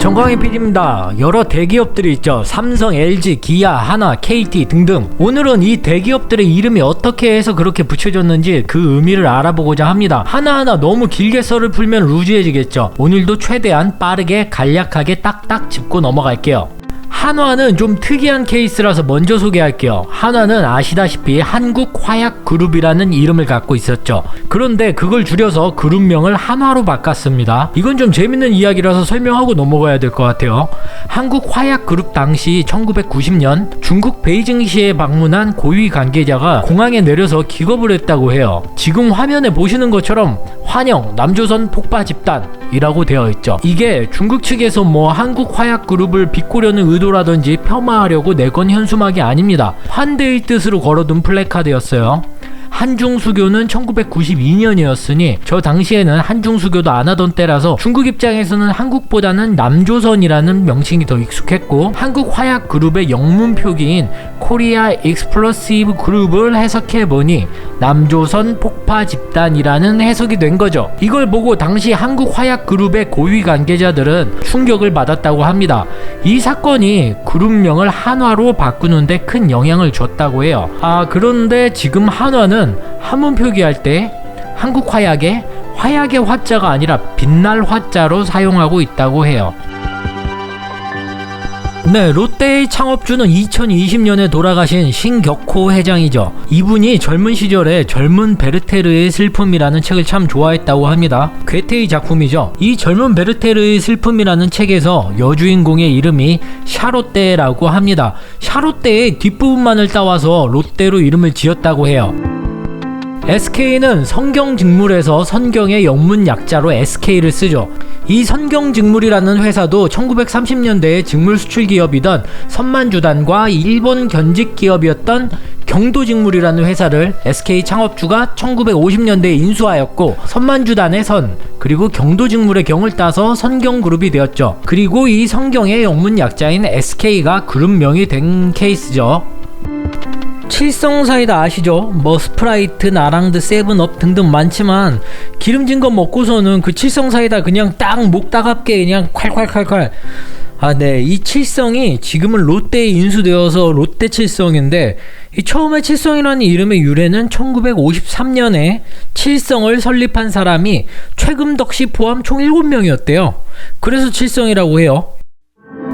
정광희 PD입니다. 여러 대기업들이 있죠. 삼성, LG, 기아, 하나, KT 등등. 오늘은 이 대기업들의 이름이 어떻게 해서 그렇게 붙여졌는지 그 의미를 알아보고자 합니다. 하나하나 너무 길게 썰을 풀면 루즈해지겠죠. 오늘도 최대한 빠르게 간략하게 딱딱 짚고 넘어갈게요. 한화는 좀 특이한 케이스라서 먼저 소개할게요. 한화는 아시다시피 한국화약그룹이라는 이름을 갖고 있었죠. 그런데 그걸 줄여서 그룹명을 한화로 바꿨습니다. 이건 좀 재밌는 이야기라서 설명하고 넘어가야 될 것 같아요. 한국화약그룹 당시 1990년 중국 베이징시에 방문한 고위 관계자가 공항에 내려서 기겁을 했다고 해요. 지금 화면에 보시는 것처럼 환영 남조선 폭파 집단이라고 되어 있죠. 이게 중국 측에서 한국화약그룹을 비꼬려는 의도라든지 폄하하려고 내건 현수막이 아닙니다. 환대의 뜻으로 걸어둔 플래카드였어요. 한중수교는 1992년이었으니 저 당시에는 한중수교도 안 하던 때라서 중국 입장에서는 한국보다는 남조선이라는 명칭이 더 익숙했고, 한국화약그룹의 영문 표기인 코리아 익스플로시브 그룹을 해석해보니 남조선 폭파 집단이라는 해석이 된 거죠. 이걸 보고 당시 한국화약그룹의 고위 관계자들은 충격을 받았다고 합니다. 이 사건이 그룹명을 한화로 바꾸는데 큰 영향을 줬다고 해요. 그런데 지금 한화는 한문 표기할 때 한국화약의 화약의 화자가 아니라 빛날 화자로 사용하고 있다고 해요. 네, 롯데의 창업주는 2020년에 돌아가신 신격호 회장이죠. 이분이 젊은 시절에 젊은 베르테르의 슬픔이라는 책을 참 좋아했다고 합니다. 괴테의 작품이죠. 이 젊은 베르테르의 슬픔이라는 책에서 여주인공의 이름이 샤롯데라고 합니다. 샤롯데의 뒷부분만을 따와서 롯데로 이름을 지었다고 해요. SK는 성경직물에서 선경의 영문 약자로 SK를 쓰죠. 이 선경직물이라는 회사도 1930년대에 직물 수출 기업이던 선만주단과 일본 견직 기업이었던 경도직물이라는 회사를 SK 창업주가 1950년대에 인수하였고, 선만주단의 선 그리고 경도직물의 경을 따서 선경그룹이 되었죠. 그리고 이 성경의 영문 약자인 SK가 그룹명이 된 케이스죠. 칠성사이다 아시죠? 스프라이트, 나랑드, 세븐업 등등 많지만 기름진 거 먹고서는 그 칠성사이다 그냥 딱 목 따갑게 그냥 콸콸콸콸. 네, 이 칠성이 지금은 롯데에 인수되어서 롯데칠성인데, 이 처음에 칠성이라는 이름의 유래는 1953년에 칠성을 설립한 사람이 최금덕 씨 포함 총 7명이었대요. 그래서 칠성이라고 해요.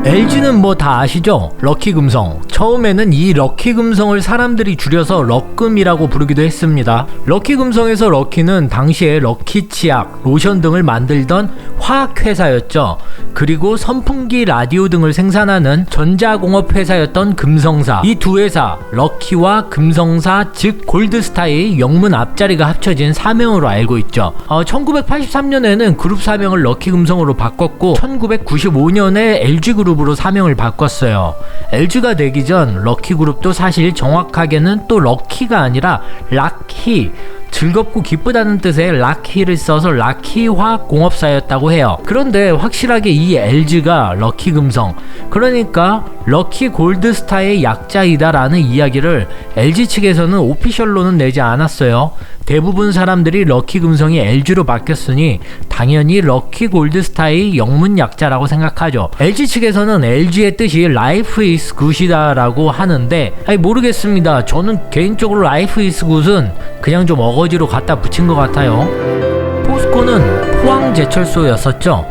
LG는 다 아시죠? 럭키금성. 처음에는 이 럭키금성을 사람들이 줄여서 럭금이라고 부르기도 했습니다. 럭키금성에서 럭키는 당시에 럭키치약, 로션 등을 만들던 화학회사였죠. 그리고 선풍기, 라디오 등을 생산하는 전자공업회사였던 금성사. 이 두 회사, 럭키와 금성사 즉 골드스타의 영문 앞자리가 합쳐진 사명으로 알고 있죠. 1983년에는 그룹 사명을 럭키금성으로 바꿨고 1995년에 LG그룹으로 사명을 바꿨어요. LG가 되기 전 럭키그룹도 사실 정확하게는 또 럭키가 아니라 락히, 즐겁고 기쁘다는 뜻의 락히를 써서 락히화학공업사였다고 해요. 그런데 확실하게 이 LG가 럭키금성, 그러니까 럭키 골드스타의 약자이다 라는 이야기를 LG 측에서는 오피셜로는 내지 않았어요. 대부분 사람들이 럭키금성이 LG로 바뀌었으니 당연히 럭키 골드스타의 영문 약자라고 생각하죠. LG 측에서는 LG의 뜻이 Life is Good이다 라고 하는데 모르겠습니다. 저는 개인적으로 Life is Good은 그냥 좀 어거지로 갖다 붙인 것 같아요. 포스코는 포항제철소였었죠.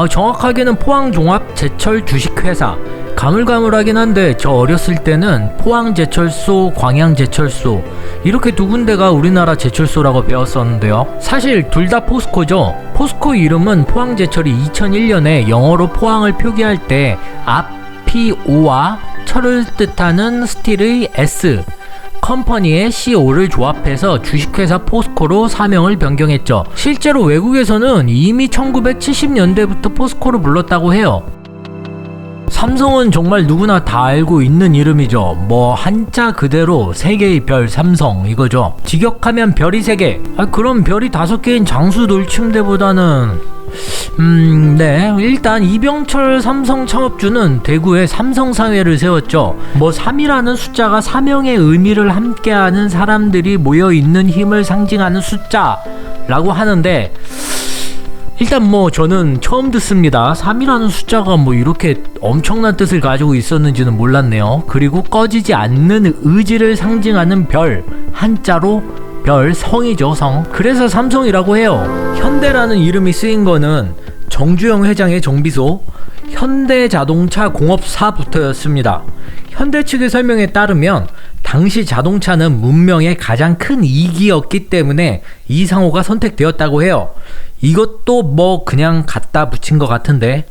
정확하게는 포항종합제철주식회사. 가물가물하긴 한데 저 어렸을 때는 포항제철소, 광양제철소 이렇게 두 군데가 우리나라 제철소라고 배웠었는데요. 사실 둘 다 포스코죠. 포스코 이름은 포항제철이 2001년에 영어로 포항을 표기할 때 앞이 O와 철을 뜻하는 스틸의 S, 컴퍼니의 CO를 조합해서 주식회사 포스코로 사명을 변경했죠. 실제로 외국에서는 이미 1970년대부터 포스코로 불렀다고 해요. 삼성은 정말 누구나 다 알고 있는 이름이죠. 한자 그대로 세 개의 별 삼성 이거죠. 직역하면 별이 3개. 그럼 별이 5개인 장수 돌침대보다는 네, 일단 이병철 삼성 창업주는 대구에 삼성사회를 세웠죠. 3이라는 숫자가 사명의 의미를 함께하는 사람들이 모여있는 힘을 상징하는 숫자라고 하는데 일단 뭐 저는 처음 듣습니다. 3이라는 숫자가 뭐 이렇게 엄청난 뜻을 가지고 있었는지는 몰랐네요. 그리고 꺼지지 않는 의지를 상징하는 별, 한자로 별, 성이죠, 성. 그래서 삼성이라고 해요. 현대라는 이름이 쓰인 거는 정주영 회장의 정비소 현대자동차 공업사부터였습니다. 현대 측의 설명에 따르면 당시 자동차는 문명의 가장 큰 이익이었기 때문에 이상호가 선택되었다고 해요. 이것도 뭐 그냥 갖다 붙인 것 같은데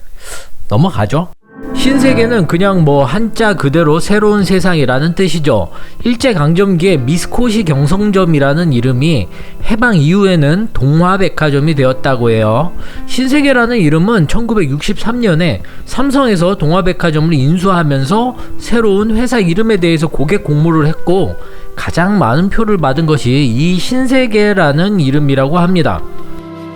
넘어가죠. 신세계는 그냥 뭐 한자 그대로 새로운 세상이라는 뜻이죠. 일제강점기에 미스코시 경성점이라는 이름이 해방 이후에는 동화백화점이 되었다고 해요. 신세계라는 이름은 1963년에 삼성에서 동화백화점을 인수하면서 새로운 회사 이름에 대해서 고객 공모를 했고 가장 많은 표를 받은 것이 이 신세계라는 이름이라고 합니다.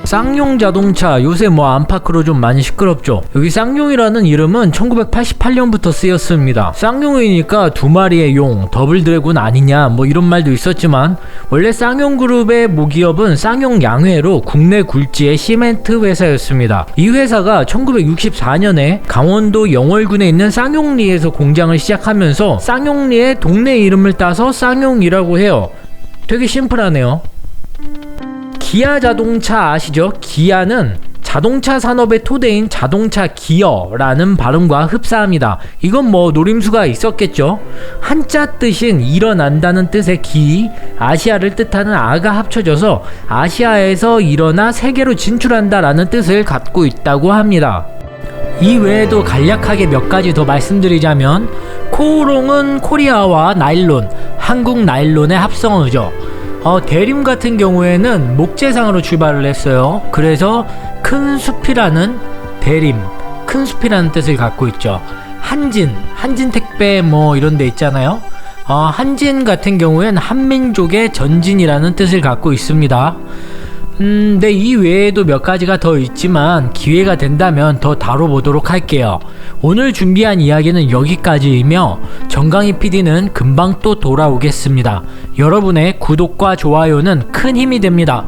쌍용 자동차, 요새 뭐 안팎으로 좀 많이 시끄럽죠. 여기 쌍용이라는 이름은 1988년부터 쓰였습니다. 쌍용이니까 두 마리의 용, 더블 드래곤 아니냐 뭐 이런 말도 있었지만 원래 쌍용그룹의 모기업은 쌍용양회로 국내 굴지의 시멘트 회사였습니다. 이 회사가 1964년에 강원도 영월군에 있는 쌍용리에서 공장을 시작하면서 쌍용리의 동네 이름을 따서 쌍용이라고 해요. 되게 심플하네요. 기아 자동차 아시죠? 기아는 자동차 산업의 토대인 자동차 기어라는 발음과 흡사합니다. 이건 뭐 노림수가 있었겠죠. 한자 뜻인 일어난다는 뜻의 기, 아시아를 뜻하는 아가 합쳐져서 아시아에서 일어나 세계로 진출한다 라는 뜻을 갖고 있다고 합니다. 이 외에도 간략하게 몇 가지 더 말씀드리자면 코오롱은 코리아와 나일론, 한국 나일론의 합성어죠. 대림 같은 경우에는 목재상으로 출발을 했어요. 그래서 큰 숲이라는 대림, 큰 숲이라는 뜻을 갖고 있죠. 한진 택배 뭐 이런 데 있잖아요. 한진 같은 경우에는 한민족의 전진이라는 뜻을 갖고 있습니다. 네, 이 외에도 몇 가지가 더 있지만 기회가 된다면 더 다뤄보도록 할게요. 오늘 준비한 이야기는 여기까지이며 정강희 PD는 금방 또 돌아오겠습니다. 여러분의 구독과 좋아요는 큰 힘이 됩니다.